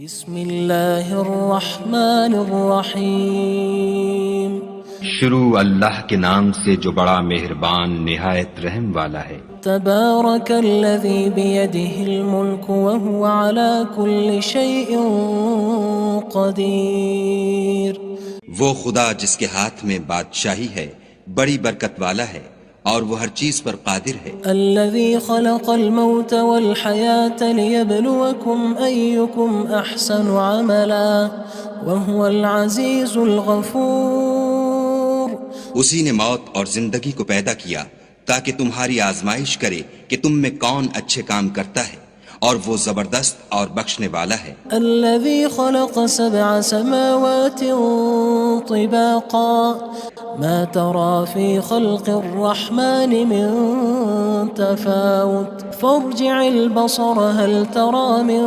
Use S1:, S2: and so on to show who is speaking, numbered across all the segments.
S1: بسم اللہ الرحمن الرحیم
S2: شروع اللہ کے نام سے جو بڑا مہربان نہایت رحم والا ہے۔
S1: تبارک الذی بیدہ الملک وہو علی کل شیء قدیر۔
S3: وہ خدا جس کے ہاتھ میں بادشاہی ہے بڑی برکت والا ہے اور وہ ہر چیز پر قادر ہے۔
S1: الذی خلق الموت والحیاة لیبلوکم ایکم احسن عملا وہو العزیز الغفور۔
S3: اسی نے موت اور زندگی کو پیدا کیا تاکہ تمہاری آزمائش کرے کہ تم میں کون اچھے کام کرتا ہے، اور وہ زبردست اور بخشنے والا ہے۔
S1: الذي خلق 7 سماوات طباقا ما ترى في خلق الرحمن من تفاوت فارجع البصر هل ترى من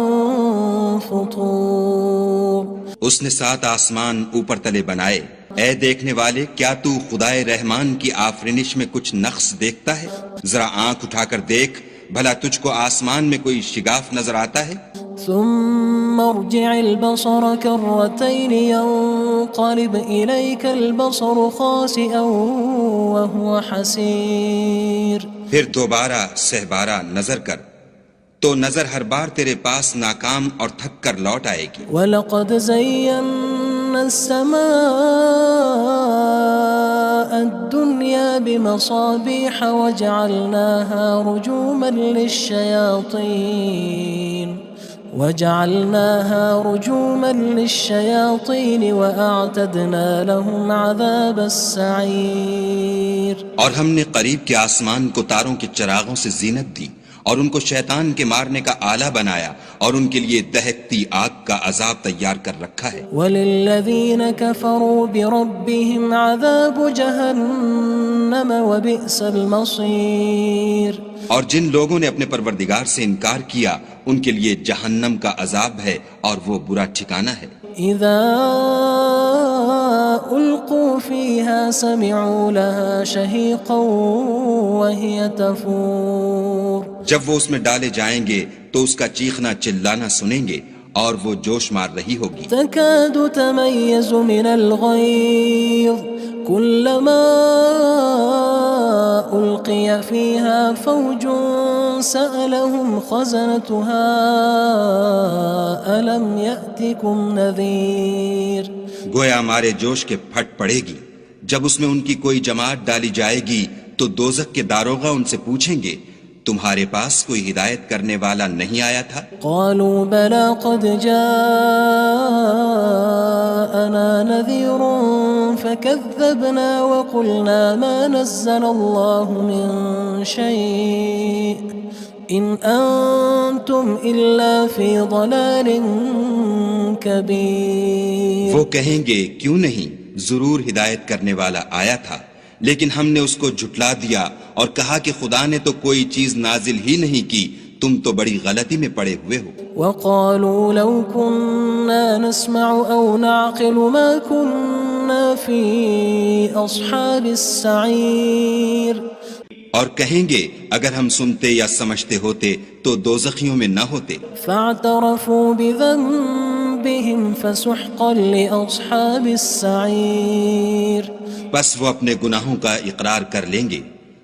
S1: فطور۔
S3: اس نے 7 آسمان اوپر تلے بنائے۔ اے دیکھنے والے، کیا تو خدائے رحمان کی آفرینش میں کچھ نقص دیکھتا ہے؟ ذرا آنکھ اٹھا کر دیکھ، بھلا تجھ کو آسمان میں کوئی شگاف نظر آتا ہے؟
S1: ثم ارجع البصر كرتين ينقلب إليك البصر خاسئا وهو حسير۔
S3: پھر دوبارہ سہبارہ نظر کر تو نظر ہر بار تیرے پاس ناکام اور تھک کر لوٹ آئے گی۔
S1: وَلَقَدْ زَيَّنَّا السَّمَاءَ الدُّنْيَا بِمَصَابِيحَ وَجَعَلْنَاهَا رُجُومًا لِلشَّيَاطِينِ وَأَعْتَدْنَا لَهُمْ عَذَابَ السَّعِيرِ۔
S3: اور ہم نے قریب کے آسمان کو تاروں کے چراغوں سے زینت دی اور ان کو شیطان کے مارنے کا آلہ بنایا، اور ان کے لیے دہکتی آگ کا عذاب تیار کر رکھا ہے۔
S1: وَلِلَّذِينَ كَفَرُوا بِرَبِّهِمْ عَذَابُ جَهَنَّمَ وَبِئْسَ الْمَصِيرُ۔
S3: اور جن لوگوں نے اپنے پروردگار سے انکار کیا ان کے لیے جہنم کا عذاب ہے اور وہ برا ٹھکانہ ہے۔
S1: اذا القوا فيها سمعوا لها شهيقا وهي تفور۔
S3: جب وہ اس میں ڈالے جائیں گے تو اس کا چیخنا چلانا سنیں گے اور وہ جوش مار رہی ہوگی۔
S1: تكاد تميز من الغيظ كلما ألقي فيها فوج سألهم خزنتها ألم يأتكم نذير۔
S3: گویا ہمارے جوش کے پھٹ پڑے گی جب اس میں ان کی کوئی جماعت ڈالی جائے گی تو دوزخ کے داروغہ ان سے پوچھیں گے تمہارے پاس کوئی ہدایت کرنے والا نہیں آیا تھا؟
S1: قالوا بلى قد جاءنا نذير فكذبنا وقلنا ما نزل الله من شيء إن أنتم إلا في ضلال كبير۔
S3: وہ کہیں گے کیوں نہیں، ضرور ہدایت کرنے والا آیا تھا، لیکن ہم نے اس کو جھٹلا دیا اور کہا کہ خدا نے تو کوئی چیز نازل ہی نہیں کی، تم تو بڑی غلطی میں پڑے ہوئے ہو۔
S1: وقالوا لو كنا نسمع أو نعقل ما كنا في أصحاب السعير۔
S3: اور کہیں گے اگر ہم سنتے یا سمجھتے ہوتے تو دوزخیوں میں نہ ہوتے۔
S1: فاعترفوا بذنبهم فسحقا لأصحاب السعير۔
S3: بس وہ اپنے گناہوں کا اقرار کر لیں گے،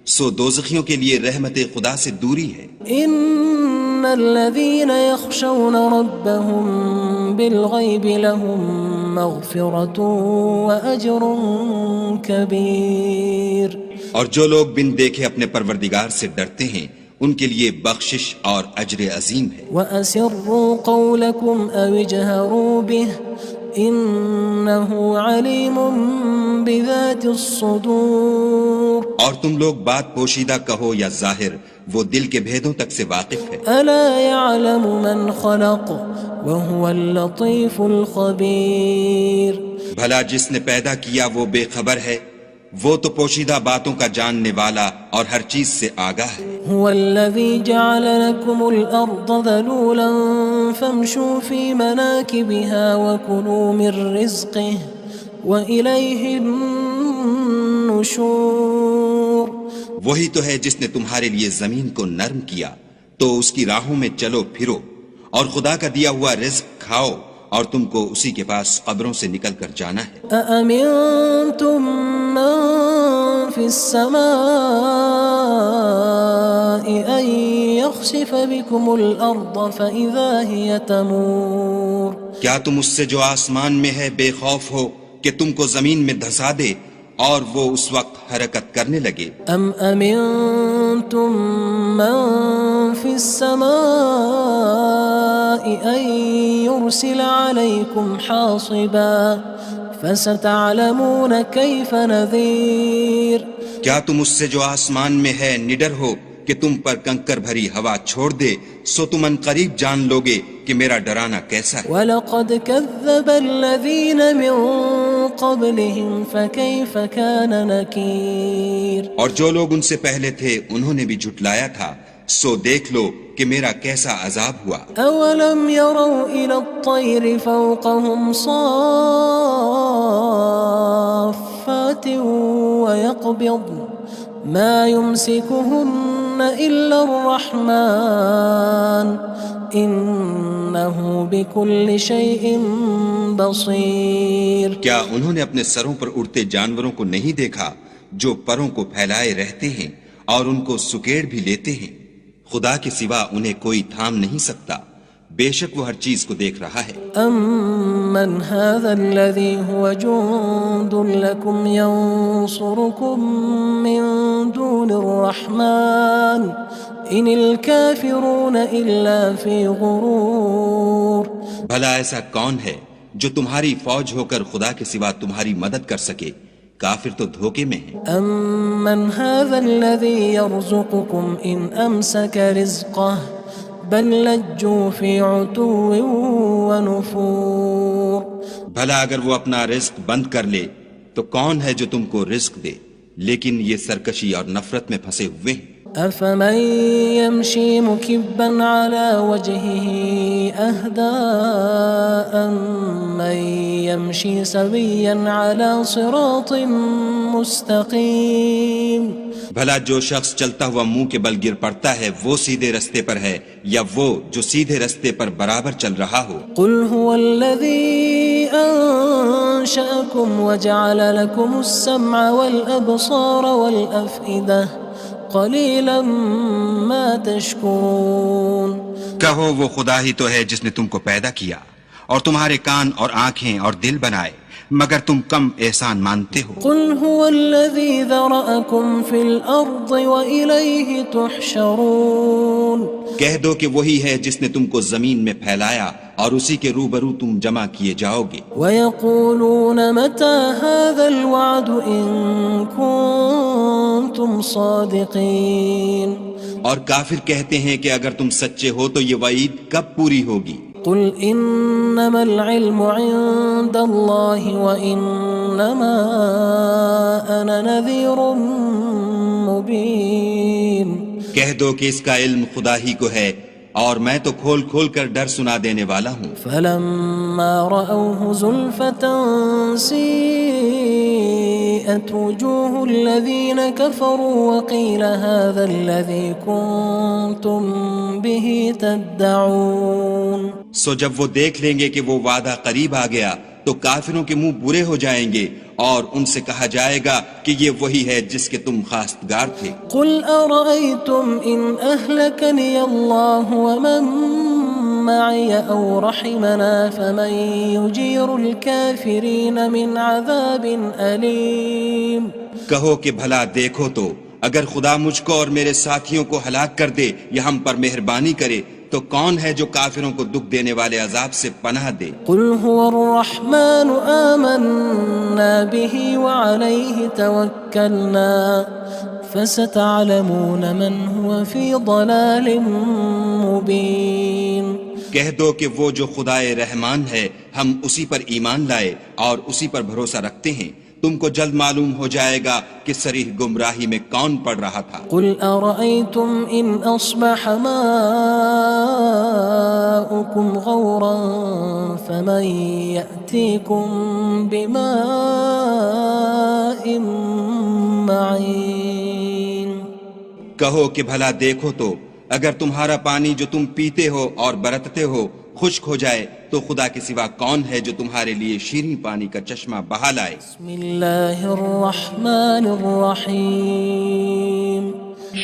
S3: سو دوزخیوں کے لیے رحمت خدا سے دوری ہے۔
S1: ان الذين يخشون ربهم بالغيب لهم مغفرة وأجر كبير۔
S3: اور جو لوگ بن دیکھے اپنے پروردگار سے ڈرتے ہیں ان کے لیے بخشش اور اجر عظیم ہے۔
S1: وَأَسِرُّوا قَوْلَكُمْ أَوِ اجْهَرُوا بِهِ إِنَّهُ عَلِيمٌ بِذَاتِ الصُّدُورِ۔
S3: اور تم لوگ بات پوشیدہ کہو یا ظاہر، وہ دل کے بھیدوں تک سے واقف ہے۔
S1: أَلَا يَعْلَمُ مَنْ خَلَقَ وَهُوَ اللَّطِيفُ الْخَبِيرُ۔
S3: بھلا جس نے پیدا کیا وہ بے خبر ہے، وہ تو پوشیدہ باتوں کا جاننے والا اور ہر چیز سے آگاہ ہے۔
S1: هو الذي جعل لكم الأرض ذلولا فامشوا في مناكبها وكلوا من رزقه وإليه النشور۔
S3: وہی تو ہے جس نے تمہارے لیے زمین کو نرم کیا تو اس کی راہوں میں چلو پھرو اور خدا کا دیا ہوا رزق کھاؤ اور تم کو اسی کے پاس قبروں سے نکل کر جانا ہے۔
S1: أأمنتم من في السماء أن يخسف بكم الأرض فإذا هي تمور
S3: کیا تم اس سے جو آسمان میں ہے بے خوف ہو کہ تم کو زمین میں دھسا دے اور وہ اس وقت حرکت کرنے لگے؟
S1: أم أمنتم من في السماء أن يرسل عليكم حاصبا فستعلمون كيف نذير
S3: کیا تم اس سے جو آسمان میں ہے نڈر ہو کہ تم پر کنکر بھری ہوا چھوڑ دے، سو تم ان قریب جان لوگے کہ میرا ڈرانا کیسا ہے۔
S1: وَلَقَدْ كَذَّبَ الَّذِينَ مِن قَبْلِهِمْ فَكَيْفَ كَانَ نَكِيرٌ
S3: اور جو لوگ ان سے پہلے تھے انہوں نے بھی جھٹلایا تھا، سو دیکھ لو کہ میرا کیسا عذاب ہوا۔
S1: أَوَلَمْ يَرَوْا إِلَى الطَّيْرِ فَوْقَهُمْ صَافَّاتٍ وَيَقْبِضْنَ مَا يُمْسِكُهُنَّ إِلَّا الرَّحْمَنُ إِنَّهُ بِكُلِّ شَيْءٍ بَصِيرٌ
S3: کیا انہوں نے اپنے سروں پر اڑتے جانوروں کو نہیں دیکھا جو پروں کو پھیلائے رہتے ہیں اور ان کو سکیڑ بھی لیتے ہیں؟ خدا کے سوا انہیں کوئی تھام نہیں سکتا، بے شک وہ ہر چیز کو دیکھ رہا ہے۔
S1: أَمَّنْ هَذَا الَّذِي هُوَ جُندٌ لَكُمْ يَنصُرُكُم مِّن دُونِ الرَّحْمَنِ إِنِ الْكَافِرُونَ إِلَّا فِي غُرُورٍ
S3: بھلا ایسا کون ہے جو تمہاری فوج ہو کر خدا کے سوا تمہاری مدد کر سکے؟ کافر تو دھوکے میں ہیں۔
S1: أَمَّنْ هَذَا الَّذِي يَرْزُقُكُمْ إِنْ أَمْسَكَ رِزْقَهُ بَلْ لَجُّوا فِي عُتُوٍّ وَنُفُورٍ
S3: بھلا اگر وہ اپنا رزق بند کر لے تو کون ہے جو تم کو رزق دے، لیکن یہ سرکشی اور نفرت میں پھنسے ہوئے ہیں۔
S1: أَفَمَن يَمْشِي مُكِبًّا عَلَى وَجْهِهِ أَهْدَىٰ أَمَّن يَمْشِي سَوِيًّا عَلَى صِرَاطٍ مُّسْتَقِيمٍ
S3: بھلا جو شخص چلتا ہوا منہ کے بل گر پڑتا ہے وہ سیدھے رستے پر ہے یا وہ جو سیدھے رستے پر برابر چل رہا ہو؟
S1: قُلْ هُوَ الَّذِي أَنشَأَكُمْ وَجَعَلَ لَكُمُ السَّمْعَ وَالْأَبْصَارَ وَالْأَفْئِدَةَ قَلِيلًا مَا تَشْكُرُونَ
S3: کہو وہ خدا ہی تو ہے جس نے تم کو پیدا کیا اور تمہارے کان اور آنکھیں اور دل بنائے، مگر تم کم احسان مانتے ہو۔
S1: قُلْ هُوَ الَّذِي ذَرَأَكُمْ فِي الْأَرْضِ وَإِلَيْهِ تُحْشَرُونَ
S3: کہہ دو کہ وہی ہے جس نے تم کو زمین میں پھیلایا اور اسی کے روبرو تم جمع کیے جاؤ گے۔
S1: وَيَقُولُونَ مَتَى هَذَا الْوَعْدُ إِن كُنتُمْ صَادِقِينَ
S3: اور کافر کہتے ہیں کہ اگر تم سچے ہو تو یہ وعید کب پوری ہوگی؟
S1: قُلْ إِنَّمَا الْعِلْمُ عِندَ اللَّهِ وَإِنَّمَا أَنَا نَذِيرٌ مُّبِينٌ
S3: کہہ دو کہ اس کا علم خدا ہی کو ہے اور میں تو کھول کھول کر ڈر سنا دینے والا ہوں۔
S1: فَلَمَّا رَأَوْهُ زُلْفَةً سِيئَتْ وُجُوهُ الَّذِينَ كَفَرُوا وَقِيلَ هَذَا الَّذِي كُنتُم بِهِ تَدَّعُونَ
S3: سو جب وہ دیکھ لیں گے کہ وہ وعدہ قریب آ گیا تو کافروں کے منہ برے ہو جائیں گے اور ان سے کہا جائے گا کہ یہ وہی ہے جس کے تم خواستگار تھے۔
S1: قُلْ أَرَأَيْتُمْ إِنْ أَهْلَكَنِيَ اللَّهُ وَمَن مَّعِيَ أَوْ رَحِمَنَا فَمَن يُجِيرُ الْكَافِرِينَ مِنْ عَذَابٍ أَلِيمٍ
S3: کہو کہ بھلا دیکھو تو اگر خدا مجھ کو اور میرے ساتھیوں کو ہلاک کر دے یا ہم پر مہربانی کرے تو کون ہے جو کافروں کو دکھ دینے والے عذاب سے پناہ دے؟
S1: قُلْ هُوَ الرَّحْمَنُ آمَنَّا بِهِ وَعَلَيْهِ تَوَكَّلْنَا فَسَتَعْلَمُونَ مَنْ هُوَ فِي ضَلَالٍ مُّبِينٍ
S3: کہہ دو کہ وہ جو خدائے رحمان ہے ہم اسی پر ایمان لائے اور اسی پر بھروسہ رکھتے ہیں، تم کو جلد معلوم ہو جائے گا کہ صریح گمراہی میں کون پڑ رہا تھا۔
S1: قُلْ أَرَأَيْتُمْ إِنْ أَصْبَحَ مَاؤُكُمْ غَوْرًا فَمَن يَأْتِيكُم بِمَاءٍ مَّعِينٍ
S3: کہو کہ بھلا دیکھو تو اگر تمہارا پانی جو تم پیتے ہو اور برتتے ہو خشک ہو جائے تو خدا کے سوا کون ہے جو تمہارے لیے شیریں پانی کا چشمہ بہا لائے؟
S1: بسم اللہ الرحمن الرحیم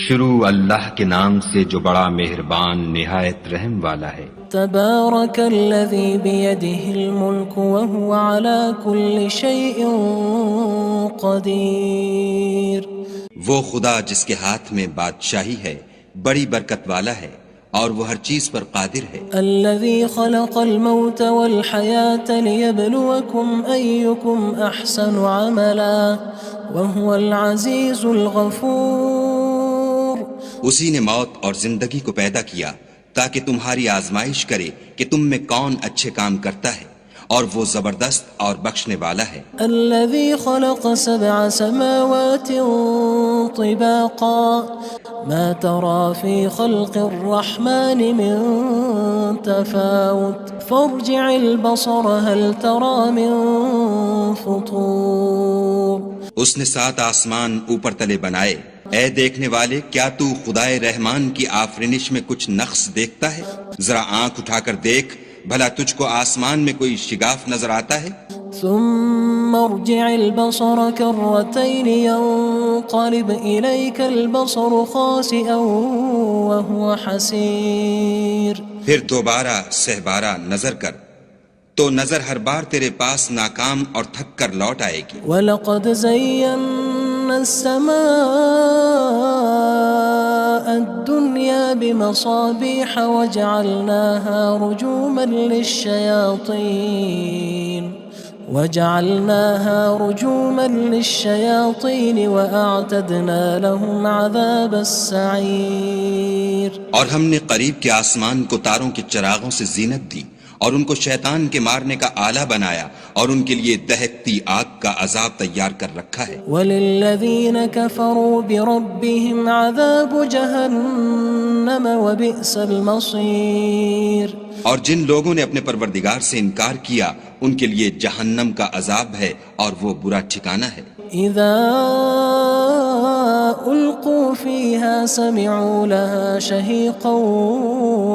S2: شروع اللہ کے نام سے جو بڑا مہربان نہایت رحم والا ہے۔
S1: تبارک الذی بیدہ الملک وہو علی کل شیء قدیر۔
S3: وہ خدا جس کے ہاتھ میں بادشاہی ہے بڑی برکت والا ہے اور وہ ہر چیز پر قادر ہے۔
S1: الذي خلق الموت والحياة ليبلوكم أيكم أحسن عملا وهو العزيز الغفور۔
S3: اسی نے موت اور زندگی کو پیدا کیا تاکہ تمہاری آزمائش کرے کہ تم میں کون اچھے کام کرتا ہے اور وہ زبردست اور بخشنے والا ہے۔
S1: الذي خلق 7 سماوات طباقا ما ترى في خلق الرحمن من تفاوت فارجع البصر هل ترى من فطور۔
S3: اس نے 7 آسمان اوپر تلے بنائے، اے دیکھنے والے کیا تو خدائے رحمان کی آفرینش میں کچھ نقص دیکھتا ہے؟ ذرا آنکھ اٹھا کر دیکھ بھلا تجھ کو آسمان میں کوئی شگاف نظر آتا ہے؟
S1: ثم ارجع البصر كرتين ينقلب إليك البصر خاسئا وهو حسير۔
S3: پھر دوبارہ سہبارہ نظر کر تو نظر ہر بار تیرے پاس ناکام اور تھک کر لوٹ آئے گی۔
S1: وَلَقَدْ زَيَّنَّا السَّمَاءَ الدُّنْيَا بِمَصَابِيحَ وَجَعَلْنَاهَا رُجُومًا لِلشَّيَاطِينِ وَأَعْتَدْنَا لَهُمْ عَذَابَ السَّعِيرِ۔
S3: اور ہم نے قریب کے آسمان کو تاروں کے چراغوں سے زینت دی اور ان کو شیطان کے مارنے کا آلہ بنایا اور ان کے لیے دہکتی آگ کا عذاب تیار کر رکھا ہے۔
S1: وَلِلَّذِينَ كَفَرُوا بِرَبِّهِمْ عَذَابُ جَهَنَّمَ وَبِئْسَ الْمَصِيرُ۔
S3: اور جن لوگوں نے اپنے پروردگار سے انکار کیا ان کے لیے جہنم کا عذاب ہے اور وہ برا ٹھکانہ ہے۔
S1: اذا القوا فيها سمعوا لها شهيقا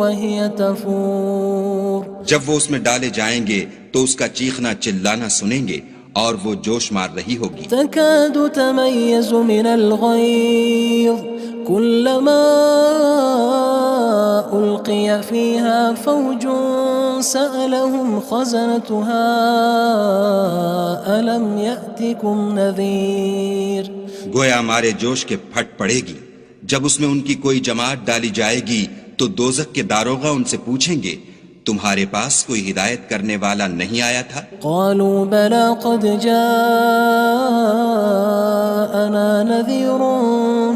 S1: وهي تفور۔
S3: جب وہ اس میں ڈالے جائیں گے تو اس کا چیخنا چلانا سنیں گے اور وہ جوش مار رہی ہوگی۔
S1: تكاد تميز من الغيظ كلما ألقي فيها فوج سألهم خزنتها ألم يأتكم نذير۔
S3: گویا مارے جوش کے پھٹ پڑے گی، جب اس میں ان کی کوئی جماعت ڈالی جائے گی تو دوزخ کے داروغہ ان سے پوچھیں گے تمہارے پاس کوئی ہدایت کرنے والا نہیں آیا تھا؟
S1: قالوا بلى قد جاءنا نذير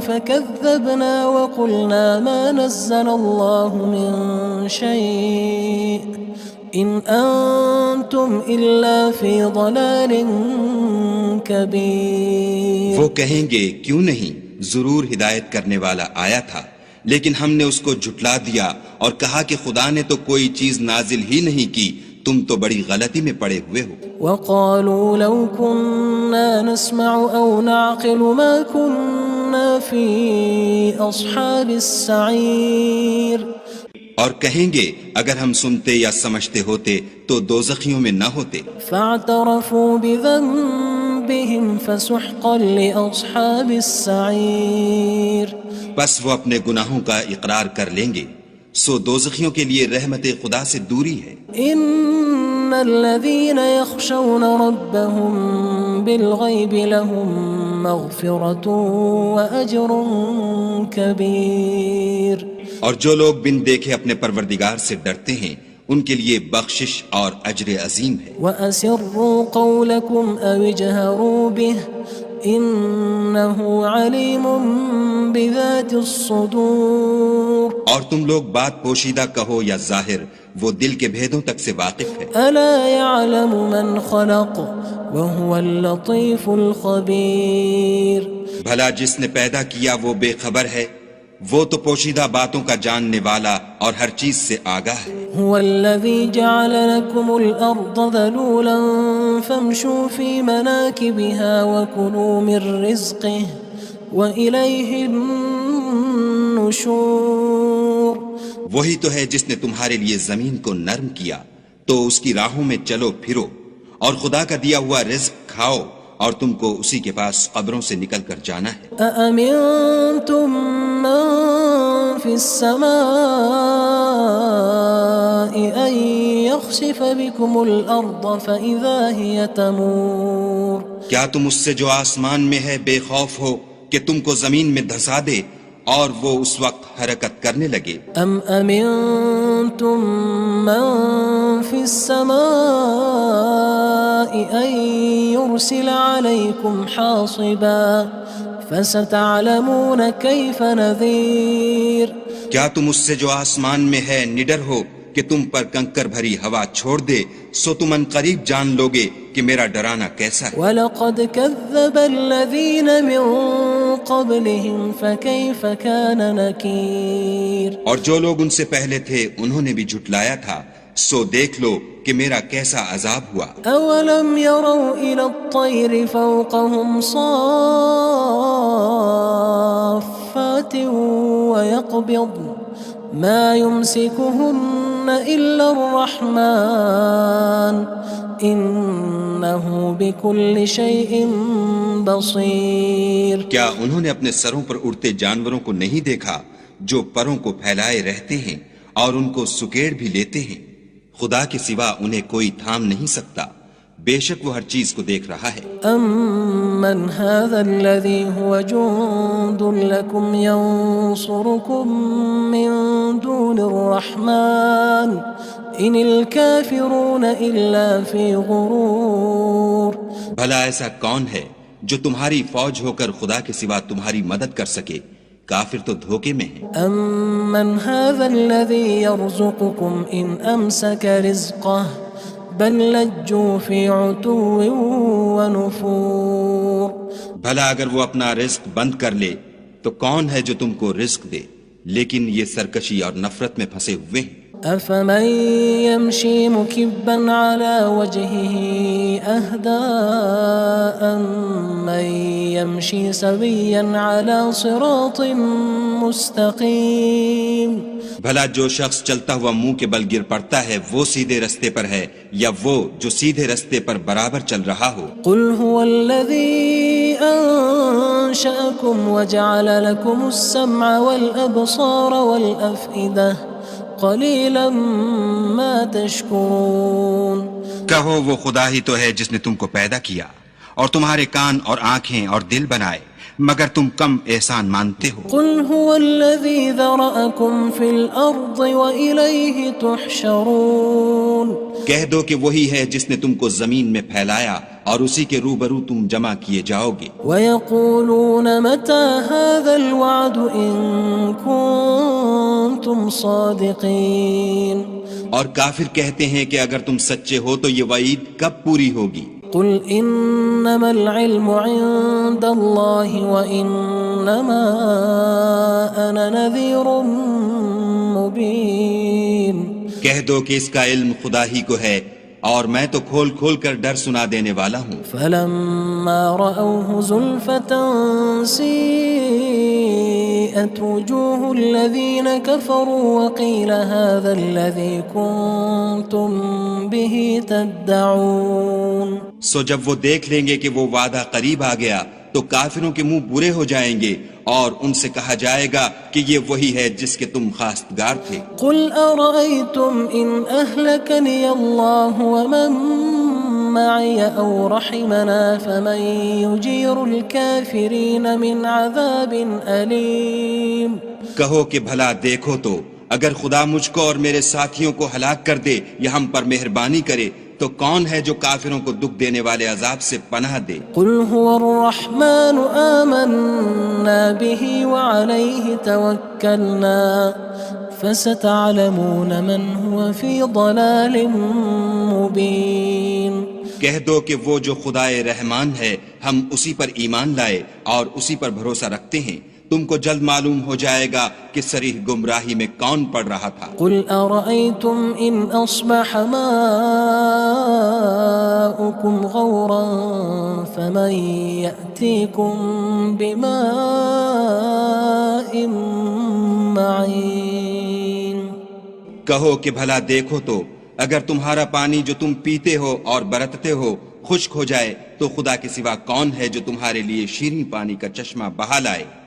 S1: فكذبنا وقلنا ما نزل الله من شيء إن أنتم إلا في ضلال كبير۔
S3: وہ کہیں گے کیوں نہیں، ضرور ہدایت کرنے والا آیا تھا، لیکن ہم نے اس کو جھٹلا دیا اور کہا کہ خدا نے تو کوئی چیز نازل ہی نہیں کی، تم تو بڑی غلطی میں پڑے ہوئے ہو۔
S1: وقالوا لو كنا نسمع أو نعقل ما كنا في أصحاب السعير۔
S3: اور کہیں گے اگر ہم سنتے یا سمجھتے ہوتے تو دوزخیوں میں نہ ہوتے۔
S1: فاعترفوا بذنبهم فسحقا لأصحاب السعير۔
S3: بس وہ اپنے گناہوں کا اقرار کر لیں گے، سو دوزخیوں کے لیے رحمت خدا سے دوری ہے۔
S1: ان الذين يخشون ربهم بالغيب لهم مغفرة وأجر كبير۔
S3: اور جو لوگ بن دیکھے اپنے پروردگار سے ڈرتے ہیں ان کے لیے بخشش اور اجر عظیم ہے۔
S1: وَأَسِرُّوا قَوْلَكُمْ أَوِ اجْهَرُوا بِهِ إِنَّهُ عَلِيمٌ بِذَاتِ الصُّدُورِ۔
S3: اور تم لوگ بات پوشیدہ کہو یا ظاہر، وہ دل کے بھیدوں تک سے واقف ہے۔
S1: أَلَا يَعْلَمُ مَنْ خَلَقَ وَهُوَ اللَّطِيفُ الْخَبِيرُ۔
S3: بھلا جس نے پیدا کیا وہ بے خبر ہے، وہ تو پوشیدہ باتوں کا جاننے والا اور ہر چیز سے آگاہ ہے۔
S1: هو الذي جعل لكم الأرض ذلولا فامشوا في مناكبها وكلوا من رزقه وإليه النشور۔
S3: وہی تو ہے جس نے تمہارے لیے زمین کو نرم کیا تو اس کی راہوں میں چلو پھرو اور خدا کا دیا ہوا رزق کھاؤ اور تم کو اسی کے پاس قبروں سے نکل کر جانا ہے.
S1: أأمنتم من في السماء أن يخسف بكم الأرض فإذا هي تمور.
S3: کیا تم اس سے جو آسمان میں ہے بے خوف ہو کہ تم کو زمین میں دھسا دے اور وہ اس وقت حرکت کرنے لگے؟
S1: أم أمنتم من في السماء أن يرسل عليكم حاصبا فستعلمون كيف نذير.
S3: کیا تم اس سے جو آسمان میں ہے نڈر ہو کہ تم پر کنکر بھری ہوا چھوڑ دے سو تم ان قریب جان لوگے کہ میرا ڈرانا کیسا ہے.
S1: وَلَقَدْ كَذَّبَ الَّذِينَ مِن قَبْلِهِمْ فَكَيْفَ كَانَ نَكِيرٌ.
S3: اور جو لوگ ان سے پہلے تھے انہوں نے بھی جھٹلایا تھا سو دیکھ لو کہ میرا کیسا عذاب ہوا.
S1: أَوَلَمْ يَرَوْا إِلَى الطَّيْرِ فَوْقَهُمْ صَافَّاتٍ وَيَقْبِضْنَ مَا يُمْسِكُهُنَّ إِلَّا الرَّحْمَنُ إِنَّهُ بِكُلِّ شَيْءٍ بَصِيرٌ.
S3: کیا انہوں نے اپنے سروں پر اڑتے جانوروں کو نہیں دیکھا جو پروں کو پھیلائے رہتے ہیں اور ان کو سکیڑ بھی لیتے ہیں؟ خدا کے سوا انہیں کوئی تھام نہیں سکتا، بے شک وہ ہر چیز کو دیکھ رہا ہے.
S1: أَمَّنْ هَذَا الَّذِي هُوَ جُندٌ لَكُمْ يَنصُرُكُم مِّن دُونِ الرَّحْمَنِ إِنِ الْكَافِرُونَ إِلَّا فِي غُرُورٍ.
S3: بھلا ایسا کون ہے جو تمہاری فوج ہو کر خدا کے سوا تمہاری مدد کر سکے؟ کافر تو دھوکے میں ہیں.
S1: أَمَّنْ هَذَا الَّذِي يَرْزُقُكُمْ إِنْ أَمْسَكَ رِزْقَهُ بَلْ لَجُّوا فِي عُتُوٍّ وَنُفُورٍ.
S3: بھلا اگر وہ اپنا رزق بند کر لے تو کون ہے جو تم کو رزق دے؟ لیکن یہ سرکشی اور نفرت میں پھنسے ہوئے ہیں.
S1: أَفَمَن يَمْشِي مُكِبًّا عَلَى وَجْهِهِ أَهْدَىٰ أَمَّن يَمْشِي سَوِيًّا عَلَى صِرَاطٍ مُّسْتَقِيمٍ.
S3: بھلا جو شخص چلتا ہوا منہ کے بل گر پڑتا ہے وہ سیدھے رستے پر ہے یا وہ جو سیدھے رستے پر برابر چل رہا ہو؟
S1: قُلْ هُوَ الَّذِي أَنشَأَكُمْ وَجَعَلَ لَكُمُ السَّمْعَ وَالْأَبْصَارَ وَالْأَفْئِدَةَ قَلِيلًا مَا تَشْكُرُونَ.
S3: کہو وہ خدا ہی تو ہے جس نے تم کو پیدا کیا اور تمہارے کان اور آنکھیں اور دل بنائے مگر تم کم احسان مانتے ہو.
S1: قُلْ هُوَ الَّذِي ذَرَأَكُمْ فِي الْأَرْضِ وَإِلَيْهِ تُحْشَرُونَ.
S3: کہہ دو کہ وہی ہے جس نے تم کو زمین میں پھیلایا اور اسی کے روبرو تم جمع کیے جاؤ گے.
S1: وَيَقُولُونَ مَتَى هَذَا الْوَعْدُ إِن كُنتُمْ صَادِقِينَ.
S3: اور کافر کہتے ہیں کہ اگر تم سچے ہو تو یہ وعید کب پوری ہوگی؟
S1: قُلْ إِنَّمَا الْعِلْمُ عِندَ اللَّهِ وَإِنَّمَا أَنَا نَذِيرٌ مُّبِينٌ.
S3: کہہ دو کہ اس کا علم خدا ہی کو ہے اور میں تو کھول کھول کر ڈر سنا دینے والا ہوں.
S1: فَلَمَّا رَأَوْهُ زُلْفَةً سِيئَتْ وُجُوهُ الَّذِينَ كَفَرُوا وَقِيلَ هَذَا الَّذِي كُنتُم بِهِ تَدَّعُونَ.
S3: سو جب وہ دیکھ لیں گے کہ وہ وعدہ قریب آ گیا تو کافروں کے منہ برے ہو جائیں گے اور ان سے کہا جائے گا کہ یہ وہی ہے جس کے تم خواستگار تھے.
S1: قُلْ أَرَأَيْتُمْ إِنْ أَهْلَكَنِيَ اللَّهُ وَمَن مَّعِيَ أَوْ رَحِمَنَا فَمَن يُجِيرُ الْكَافِرِينَ مِنْ عَذَابٍ أَلِيمٍ.
S3: کہو کہ بھلا دیکھو تو اگر خدا مجھ کو اور میرے ساتھیوں کو ہلاک کر دے یا ہم پر مہربانی کرے تو کون ہے جو کافروں کو دکھ دینے والے عذاب سے پناہ دے؟
S1: قُلْ هُوَ الرَّحْمَنُ آمَنَّا بِهِ وَعَلَيْهِ تَوَكَّلْنَا فَسَتَعْلَمُونَ مَنْ هُوَ فِي ضَلَالٍ مُّبِينٍ.
S3: کہہ دو کہ وہ جو خدائے رحمان ہے ہم اسی پر ایمان لائے اور اسی پر بھروسہ رکھتے ہیں تم کو جلد معلوم ہو جائے گا کہ صریح گمراہی میں کون پڑ رہا تھا.
S1: قُلْ أَرَأَيْتُمْ إِنْ أَصْبَحَ مَاؤُكُمْ غَوْرًا فَمَن يَأْتِيكُم بِمَاءٍ مَّعِينٍ.
S3: کہو کہ بھلا دیکھو تو اگر تمہارا پانی جو تم پیتے ہو اور برتتے ہو خشک ہو جائے تو خدا کے سوا کون ہے جو تمہارے لیے شیریں پانی کا چشمہ بہا لائے؟